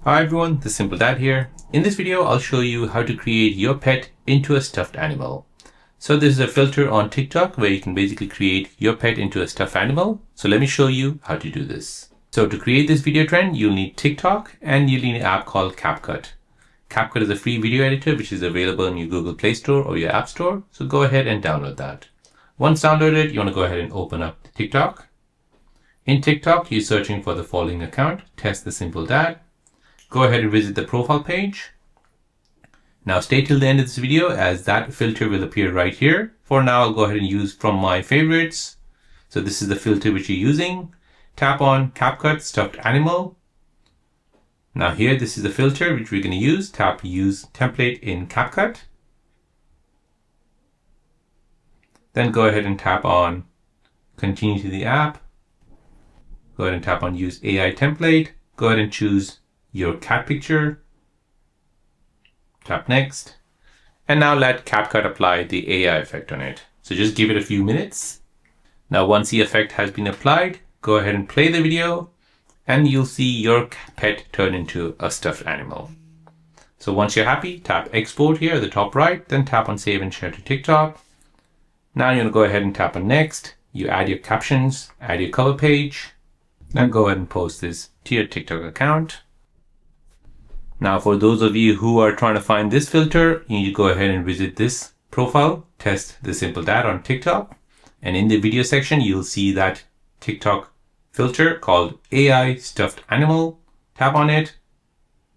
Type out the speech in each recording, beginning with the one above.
Hi everyone, the Simple Dad here. In this video, I'll show you how to create your pet into a stuffed animal. So this is a filter on TikTok where you can basically create your pet into a stuffed animal. So let me show you how to do this. So to create this video trend, you'll need TikTok and you'll need an app called CapCut. CapCut is a free video editor which is available in your Google Play Store or your App Store. So go ahead and download that. Once downloaded, you want to go ahead and open up TikTok. In TikTok, you're searching for the following account, Test the Simple Dad. Go ahead and visit the profile page. Now stay till the end of this video as that filter will appear right here. For now, I'll go ahead and use from my favorites. So this is the filter which you're using. Tap on CapCut Stuffed Animal. Now here, this is the filter which we're going to use. Tap Use Template in CapCut. Then go ahead and tap on Continue to the app. Go ahead and tap on Use AI Template. Go ahead and choose your cat picture. Tap Next. And now let CapCut apply the AI effect on it. So just give it a few minutes. Now once the effect has been applied, go ahead and play the video and you'll see your pet turn into a stuffed animal. So once you're happy, tap Export here at the top right, then tap on Save and Share to TikTok. Now you're going to go ahead and tap on Next. You add your captions, add your cover page, then go ahead and post this to your TikTok account. Now, for those of you who are trying to find this filter, you need to go ahead and visit this profile, Test the Simple Dad on TikTok. And in the video section, you'll see that TikTok filter called AI Stuffed Animal. Tap on it.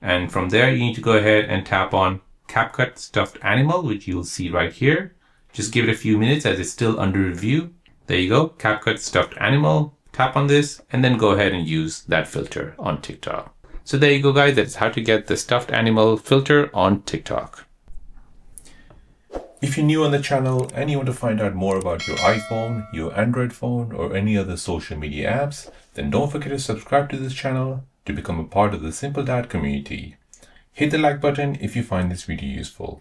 And from there, you need to go ahead and tap on CapCut Stuffed Animal, which you'll see right here. Just give it a few minutes as it's still under review. There you go, CapCut Stuffed Animal. Tap on this and then go ahead and use that filter on TikTok. So there you go, guys. That's how to get the stuffed animal filter on TikTok. If you're new on the channel and you want to find out more about your iPhone, your Android phone, or any other social media apps, then don't forget to subscribe to this channel to become a part of the Simple Dad community. Hit the like button if you find this video useful.